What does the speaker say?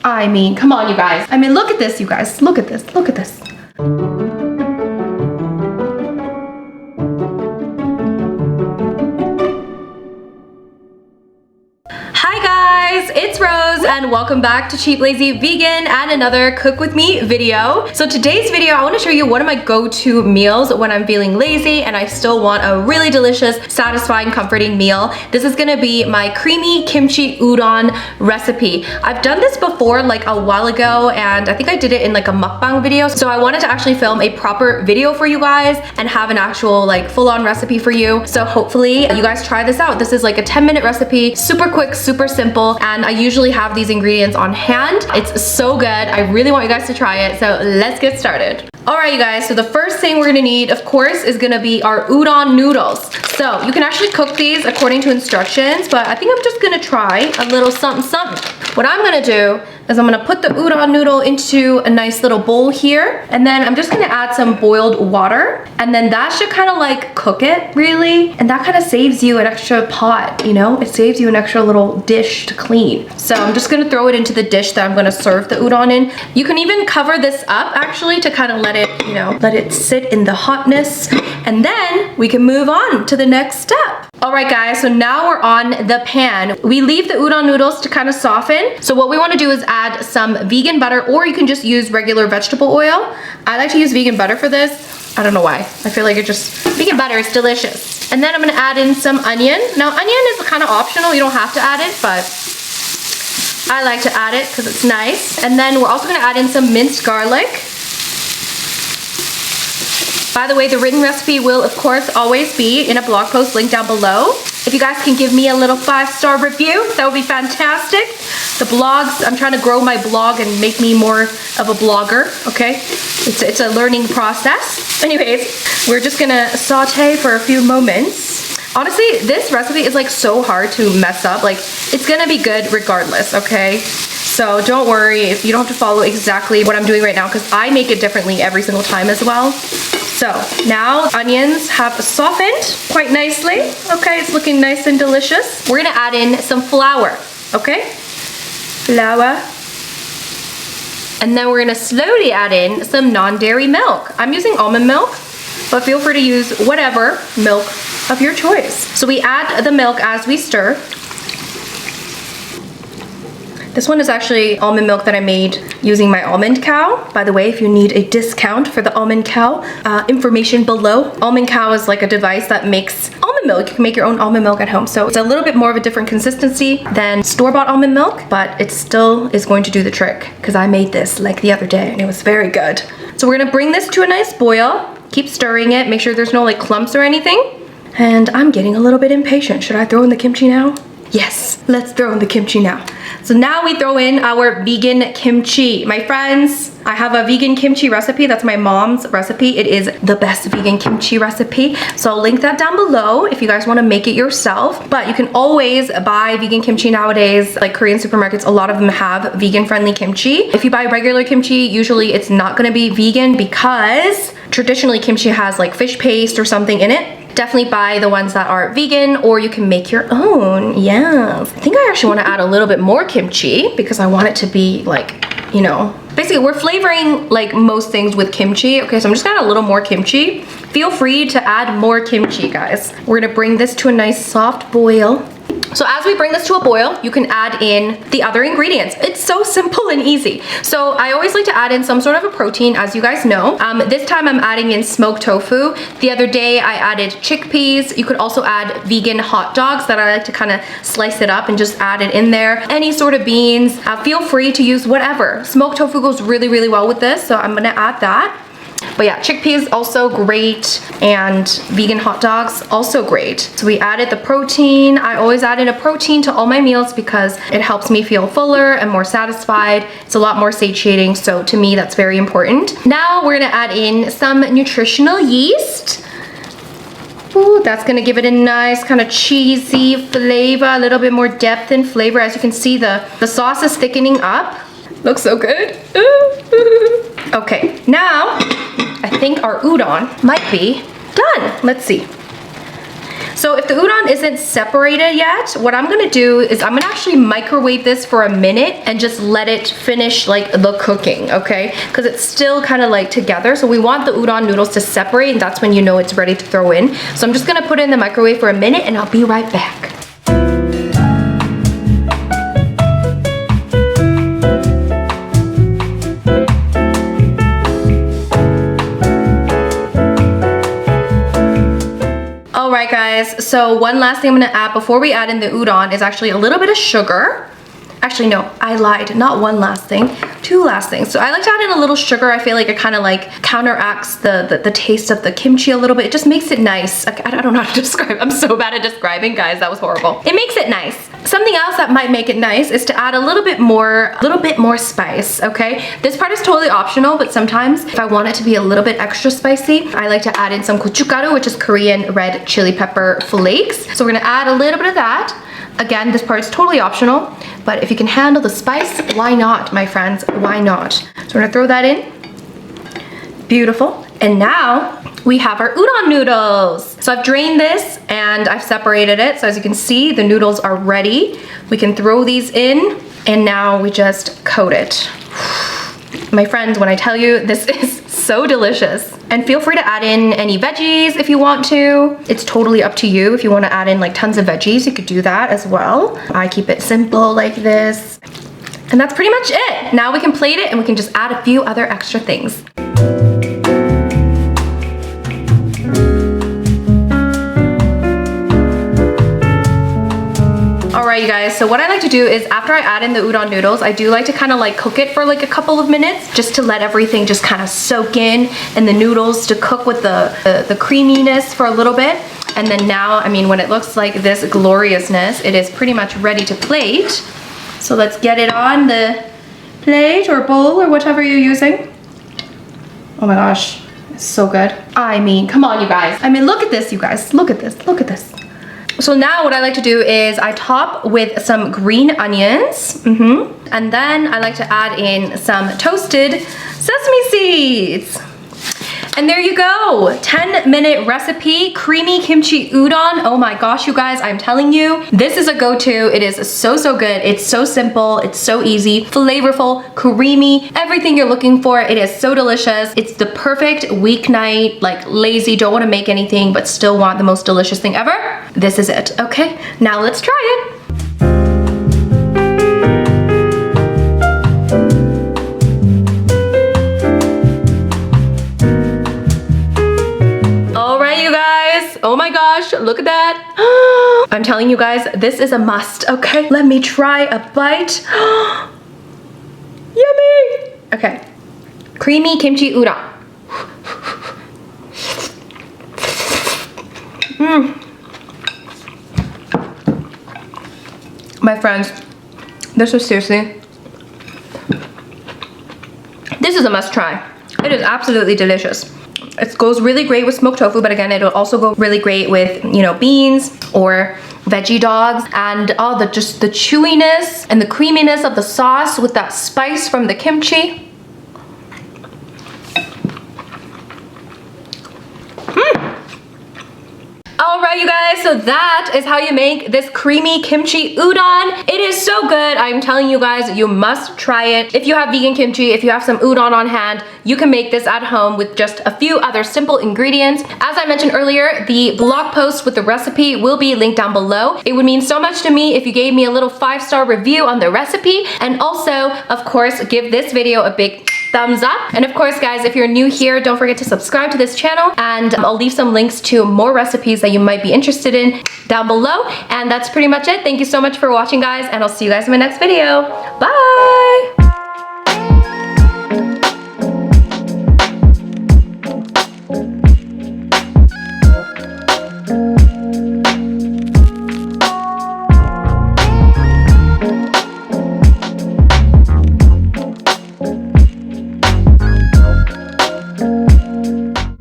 I mean, come on, you guys. I mean, look at this, you guys. Look at this. Look at this. Hi guys, it's Rose and welcome back to Cheap Lazy Vegan and another cook with me video. So today's video, I want to show you one of my go-to meals when I'm feeling lazy and I still want a really delicious, satisfying, comforting meal. This is gonna be my creamy kimchi udon recipe. I've done this before like a while ago and I think I did it in like a mukbang video. So I wanted to actually film a proper video for you guys and have an actual like full-on recipe for you. So hopefully you guys try this out. This is like a 10-minute recipe, super quick, super simple, and I usually have these ingredients on hand. It's so good. I really want you guys to try it. So let's get started. All right, you guys, so the first thing we're gonna need, of course, is gonna be our udon noodles. So you can actually cook these according to instructions, but I think I'm just gonna try a little something something. What I'm gonna do is I'm gonna put the udon noodle into a nice little bowl here, and then I'm just gonna add some boiled water, and then that should kind of like cook it, really, and that kind of saves you an extra pot, you know? It saves you an extra little dish to clean. So I'm just gonna throw it into the dish that I'm gonna serve the udon in. You can even cover this up, actually, to kind of let it, you know, let it sit in the hotness, and then we can move on to the next step. All right, guys, so now we're on the pan. We leave the udon noodles to kind of soften. So what we want to do is add some vegan butter, or you can just use regular vegetable oil. I like to use vegan butter for this. I don't know why. I feel like vegan butter is delicious. And then I'm gonna add in some onion. Now, onion is kind of optional. You don't have to add it, but I like to add it because it's nice. And then we're also gonna add in some minced garlic. By the way, the written recipe will, of course, always be in a blog post linked down below. If you guys can give me a little 5-star review, that would be fantastic. The blogs, I'm trying to grow my blog and make me more of a blogger, okay? It's a learning process. Anyways, we're just gonna saute for a few moments. Honestly, this recipe is like so hard to mess up. Like, it's gonna be good regardless, okay? So don't worry if you don't have to follow exactly what I'm doing right now, because I make it differently every single time as well. So now onions have softened quite nicely. Okay, it's looking nice and delicious. We're gonna add in some flour, okay? Flour. And then we're gonna slowly add in some non-dairy milk. I'm using almond milk, but feel free to use whatever milk of your choice. So we add the milk as we stir. This one is actually almond milk that I made using my almond cow. By the way, if you need a discount for the almond cow, information below. Almond cow is like a device that makes almond milk. You can make your own almond milk at home. So it's a little bit more of a different consistency than store-bought almond milk, but it still is going to do the trick because I made this like the other day and it was very good. So we're gonna bring this to a nice boil. Keep stirring it. Make sure there's no like clumps or anything. And I'm getting a little bit impatient. Should I throw in the kimchi now? Yes, let's throw in the kimchi now. So now we throw in our vegan kimchi. My friends, I have a vegan kimchi recipe. That's my mom's recipe. It is the best vegan kimchi recipe. So I'll link that down below if you guys want to make it yourself. But you can always buy vegan kimchi nowadays. Like Korean supermarkets, a lot of them have vegan-friendly kimchi. If you buy regular kimchi, usually it's not going to be vegan because traditionally kimchi has like fish paste or something in it. Definitely buy the ones that are vegan, or you can make your own. Yes. I think I actually want to add a little bit more kimchi because I want it to be like, you know, basically we're flavoring like most things with kimchi. Okay, so I'm just gonna add a little more kimchi. Feel free to add more kimchi, guys. We're gonna bring this to a nice soft boil. So as we bring this to a boil, you can add in the other ingredients. It's so simple and easy. So I always like to add in some sort of a protein, as you guys know. This time I'm adding in smoked tofu. The other day I added chickpeas. You could also add vegan hot dogs that I like to kind of slice it up and just add it in there. Any sort of beans. Feel free to use whatever. Smoked tofu goes really, really well with this, so I'm gonna add that. But yeah, chickpeas also great, and vegan hot dogs also great. So we added the protein. I always add in a protein to all my meals because it helps me feel fuller and more satisfied. It's a lot more satiating, so to me that's very important. Now we're gonna add in some nutritional yeast. Ooh, that's gonna give it a nice kind of cheesy flavor, a little bit more depth and flavor. As you can see, the sauce is thickening up. Looks so good. Okay, now I think our udon might be done. Let's see. So if the udon isn't separated yet, what I'm gonna do is I'm gonna actually microwave this for a minute and just let it finish like the cooking, okay? Because it's still kind of like together. So we want the udon noodles to separate, and that's when you know it's ready to throw in. So I'm just gonna put it in the microwave for a minute and I'll be right back. Alright guys, so one last thing I'm gonna add before we add in the udon is actually a little bit of sugar. Actually no, I lied, not one last thing, two last things. So I like to add in a little sugar. I feel like it kind of like counteracts the taste of the kimchi a little bit. It just makes it nice. I don't know how to describe. I'm so bad at describing, guys, that was horrible. It makes it nice. Something else that might make it nice is to add a little bit more spice, okay? This part is totally optional, but sometimes if I want it to be a little bit extra spicy, I like to add in some gochugaru, which is Korean red chili pepper flakes. So we're gonna add a little bit of that. Again, this part is totally optional, but if you can handle the spice, why not, my friends? Why not? So we're gonna throw that in. Beautiful. And now we have our udon noodles. So I've drained this and I've separated it. So as you can see, the noodles are ready. We can throw these in and now we just coat it. My friends, when I tell you, this is so delicious. And feel free to add in any veggies if you want to. It's totally up to you. If you want to add in like tons of veggies, you could do that as well. I keep it simple like this. And that's pretty much it. Now we can plate it and we can just add a few other extra things. Alright you guys, so what I like to do is after I add in the udon noodles, I do like to kind of like cook it for like a couple of minutes just to let everything just kind of soak in and the noodles to cook with the creaminess for a little bit. And then now, I mean, when it looks like this gloriousness, it is pretty much ready to plate. So let's get it on the plate or bowl or whatever you're using. Oh my gosh, it's so good. I mean, come on you guys. I mean, look at this you guys, look at this, look at this. So now what I like to do is I top with some green onions, and then I like to add in some toasted sesame seeds. And there you go, 10-minute recipe, creamy kimchi udon. Oh my gosh, you guys, I'm telling you, this is a go-to. It is so, so good. It's so simple, it's so easy, flavorful, creamy, everything you're looking for. It is so delicious. It's the perfect weeknight, like lazy, don't want to make anything, but still want the most delicious thing ever. This is it, okay? Now let's try it. Oh my gosh, look at that. I'm telling you guys, this is a must, okay? Let me try a bite. Yummy! Okay, creamy kimchi udon. My friends, this is seriously, this is a must try. It is absolutely delicious. It goes really great with smoked tofu, but again, it'll also go really great with, you know, beans or veggie dogs, and all the just the chewiness and the creaminess of the sauce with that spice from the kimchi. Alright you guys, so that is how you make this creamy kimchi udon. It is so good. I'm telling you guys, you must try it. If you have vegan kimchi, if you have some udon on hand, you can make this at home with just a few other simple ingredients. As I mentioned earlier, the blog post with the recipe will be linked down below. It would mean so much to me if you gave me a little 5-star review on the recipe, and also, of course, give this video a big thumbs up. And of course, guys, if you're new here, don't forget to subscribe to this channel, and I'll leave some links to more recipes that you might be interested in down below. And that's pretty much it. Thank you so much for watching, guys, and I'll see you guys in my next video. Bye!